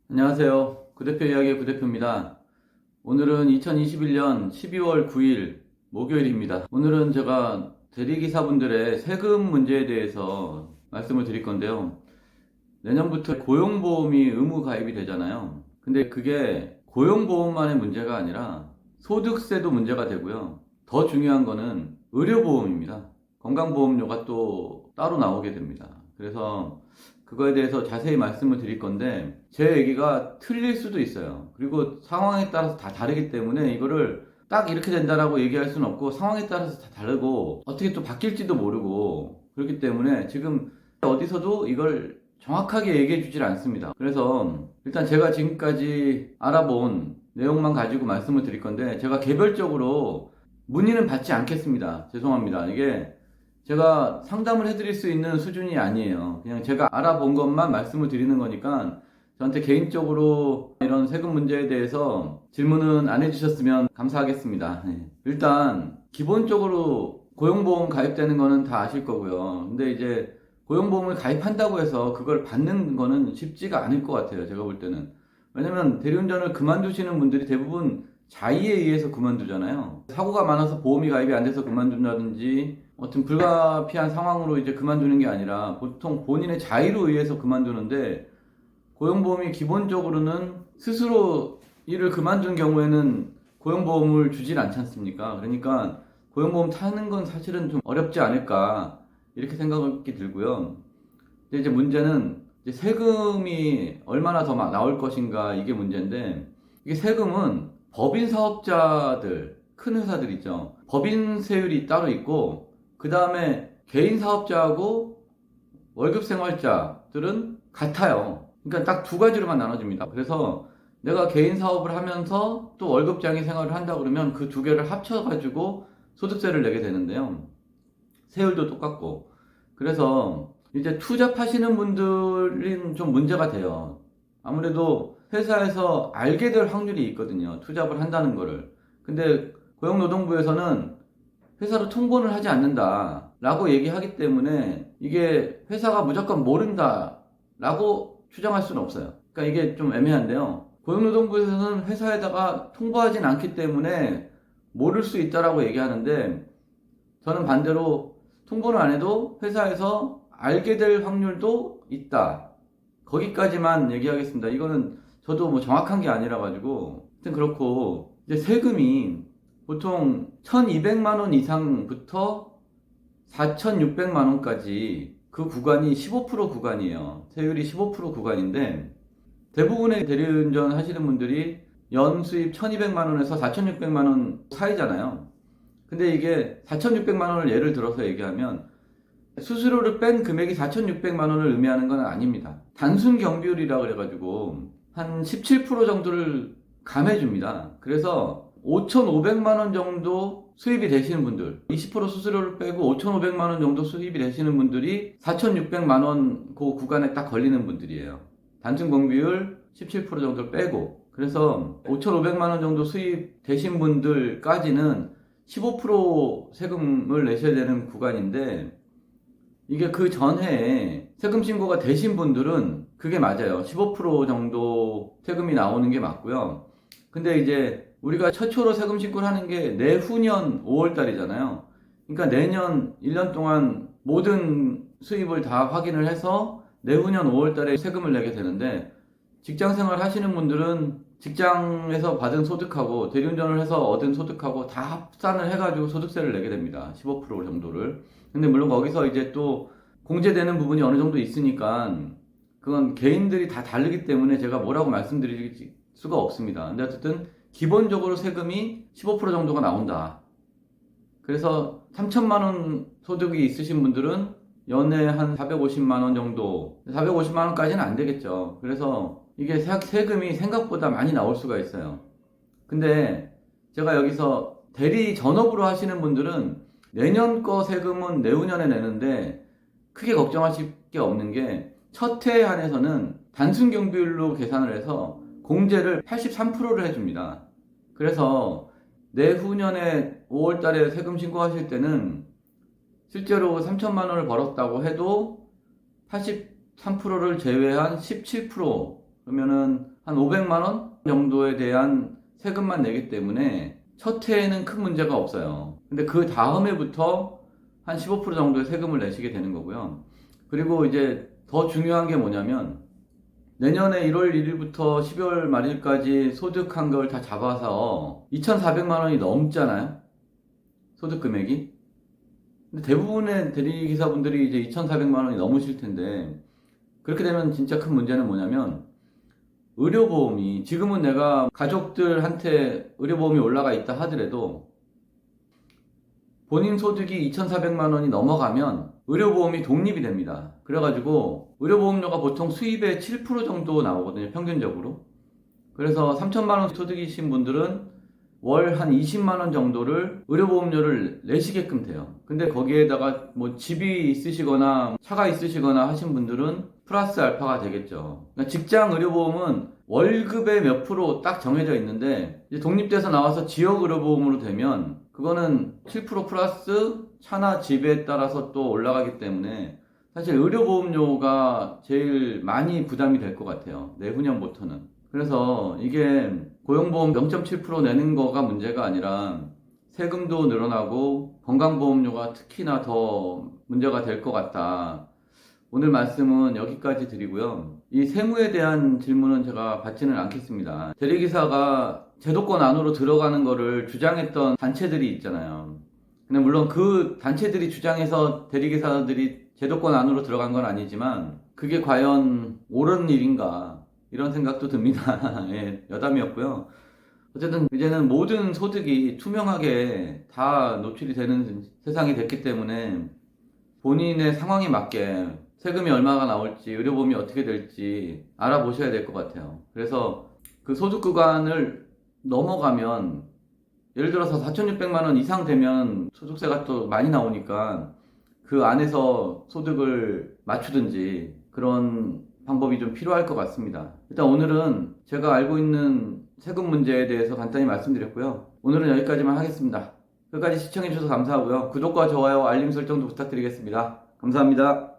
안녕하세요. 구대표 이야기의 구대표입니다. 오늘은 2021년 12월 9일 목요일입니다. 오늘은 제가 대리기사분들의 세금 문제에 대해서 말씀을 드릴 건데요. 내년부터 고용보험이 의무 가입이 되잖아요. 근데 그게 고용보험만의 문제가 아니라 소득세도 문제가 되고요. 더 중요한 거는 의료보험입니다. 건강보험료가 또 따로 나오게 됩니다. 그래서 그거에 대해서 자세히 말씀을 드릴 건데 제 얘기가 틀릴 수도 있어요. 그리고 상황에 따라서 다 다르기 때문에 이거를 딱 이렇게 된다라고 얘기할 수는 없고 상황에 따라서 다 다르고 어떻게 또 바뀔지도 모르고 그렇기 때문에 지금 어디서도 이걸 정확하게 얘기해 주질 않습니다. 그래서 일단 제가 지금까지 알아본 내용만 가지고 말씀을 드릴 건데 제가 개별적으로 문의는 받지 않겠습니다. 죄송합니다. 이게 제가 상담을 해드릴 수 있는 수준이 아니에요. 그냥 제가 알아본 것만 말씀을 드리는 거니까 저한테 개인적으로 이런 세금 문제에 대해서 질문은 안 해주셨으면 감사하겠습니다. 일단 기본적으로 고용보험 가입되는 거는 다 아실 거고요. 근데 이제 고용보험을 가입한다고 해서 그걸 받는 거는 쉽지가 않을 것 같아요. 제가 볼 때는. 왜냐면 대리운전을 그만두시는 분들이 대부분 자의에 의해서 그만두잖아요. 사고가 많아서 보험이 가입이 안 돼서 그만둔다든지 어떤 불가피한 상황으로 이제 그만두는 게 아니라 보통 본인의 자의로 의해서 그만두는데 고용보험이 기본적으로는 스스로 일을 그만둔 경우에는 고용보험을 주질 않지 않습니까? 그러니까 고용보험 타는 건 사실은 좀 어렵지 않을까 이렇게 생각이 들고요. 근데 이제 문제는 이제 세금이 얼마나 더 나올 것인가 이게 문제인데 이게 세금은 법인 사업자들 큰 회사들 있죠. 법인세율이 따로 있고 그 다음에 개인 사업자하고 월급 생활자들은 같아요. 그러니까 딱 두 가지로만 나눠집니다. 그래서 내가 개인 사업을 하면서 또 월급장애 생활을 한다 그러면 그 두 개를 합쳐가지고 소득세를 내게 되는데요. 세율도 똑같고. 그래서 이제 투잡하시는 분들은 좀 문제가 돼요. 아무래도 회사에서 알게 될 확률이 있거든요. 투잡을 한다는 거를. 근데 고용노동부에서는 회사로 통보를 하지 않는다 라고 얘기하기 때문에 이게 회사가 무조건 모른다 라고 추정할 수는 없어요. 그러니까 이게 좀 애매한데요. 고용노동부에서는 회사에다가 통보하진 않기 때문에 모를 수 있다라고 얘기하는데 저는 반대로 통보를 안 해도 회사에서 알게 될 확률도 있다. 거기까지만 얘기하겠습니다. 이거는 저도 뭐 정확한 게 아니라 가지고 하여튼 그렇고 이제 세금이 보통 1200만 원 이상부터 4600만 원까지 그 구간이 15% 구간이에요. 세율이 15% 구간인데 대부분의 대리운전 하시는 분들이 연수입 1200만 원에서 4600만 원 사이잖아요. 근데 이게 4600만 원을 예를 들어서 얘기하면 수수료를 뺀 금액이 4600만 원을 의미하는 건 아닙니다. 단순 경비율이라 그래가지고 한 17% 정도를 감해줍니다. 그래서 5500만 원 정도 수입이 되시는 분들 20% 수수료를 빼고 5500만 원 정도 수입이 되시는 분들이 4600만 원 그 구간에 딱 걸리는 분들이에요. 단순 경비율 17% 정도를 빼고 그래서 5500만 원 정도 수입 되신 분들까지는 15% 세금을 내셔야 되는 구간인데 이게 그 전해에 세금 신고가 되신 분들은 그게 맞아요. 15% 정도 세금이 나오는 게 맞고요. 근데 이제 우리가 최초로 세금 신고를 하는 게 내후년 5월 달이잖아요. 그러니까 내년 1년 동안 모든 수입을 다 확인을 해서 내후년 5월 달에 세금을 내게 되는데 직장 생활 하시는 분들은 직장에서 받은 소득하고 대리운전을 해서 얻은 소득하고 다 합산을 해가지고 소득세를 내게 됩니다. 15% 정도를. 근데 물론 거기서 이제 또 공제되는 부분이 어느 정도 있으니까 그건 개인들이 다 다르기 때문에 제가 뭐라고 말씀드릴 수가 없습니다. 근데 어쨌든 기본적으로 세금이 15% 정도가 나온다. 그래서 3천만 원 소득이 있으신 분들은 연에 한 450만 원 정도, 450만 원까지는 안 되겠죠. 그래서 이게 세금이 생각보다 많이 나올 수가 있어요. 근데 제가 여기서 대리 전업으로 하시는 분들은 내년 거 세금은 내후년에 내는데 크게 걱정하실 게 없는 게 첫 해 한해서는 단순 경비율로 계산을 해서 공제를 83%를 해줍니다. 그래서 내후년에 5월 달에 세금 신고하실 때는 실제로 3천만 원을 벌었다고 해도 83%를 제외한 17% 그러면은 한 500만 원 정도에 대한 세금만 내기 때문에 첫 해에는 큰 문제가 없어요. 근데 그 다음 해부터 한 15% 정도의 세금을 내시게 되는 거고요. 그리고 이제 더 중요한 게 뭐냐면 내년에 1월 1일부터 12월 말일까지 소득한 걸 다 잡아서 2,400만 원이 넘잖아요. 소득 금액이. 근데 대부분의 대리기사분들이 이제 2,400만 원이 넘으실 텐데 그렇게 되면 진짜 큰 문제는 뭐냐면 의료보험이 지금은 내가 가족들한테 의료보험이 올라가 있다 하더라도 본인 소득이 2,400만 원이 넘어가면 의료보험이 독립이 됩니다. 그래가지고 의료보험료가 보통 수입의 7% 정도 나오거든요. 평균적으로. 그래서 3천만 원 소득이신 분들은 월 한 20만 원 정도를 의료보험료를 내시게끔 돼요. 근데 거기에다가 뭐 집이 있으시거나 차가 있으시거나 하신 분들은 플러스 알파가 되겠죠. 그러니까 직장 의료보험은 월급의 몇 프로 딱 정해져 있는데 이제 독립돼서 나와서 지역 의료보험으로 되면 그거는 7% 플러스 차나 집에 따라서 또 올라가기 때문에 사실 의료보험료가 제일 많이 부담이 될 것 같아요. 내후년부터는. 그래서 이게 고용보험 0.7% 내는 거가 문제가 아니라 세금도 늘어나고 건강보험료가 특히나 더 문제가 될 것 같다. 오늘 말씀은 여기까지 드리고요. 이 세무에 대한 질문은 제가 받지는 않겠습니다. 대리기사가 제도권 안으로 들어가는 거를 주장했던 단체들이 있잖아요. 근데 물론 그 단체들이 주장해서 대리기사들이 제도권 안으로 들어간 건 아니지만 그게 과연 옳은 일인가 이런 생각도 듭니다. 예, 여담이었고요. 어쨌든 이제는 모든 소득이 투명하게 다 노출이 되는 세상이 됐기 때문에 본인의 상황에 맞게 세금이 얼마가 나올지 의료보험이 어떻게 될지 알아보셔야 될 것 같아요. 그래서 그 소득 구간을 넘어가면 예를 들어서 4,600만 원 이상 되면 소득세가 또 많이 나오니까 그 안에서 소득을 맞추든지 그런 방법이 좀 필요할 것 같습니다. 일단 오늘은 제가 알고 있는 세금 문제에 대해서 간단히 말씀드렸고요. 오늘은 여기까지만 하겠습니다. 끝까지 시청해주셔서 감사하고요. 구독과 좋아요, 알림 설정도 부탁드리겠습니다. 감사합니다.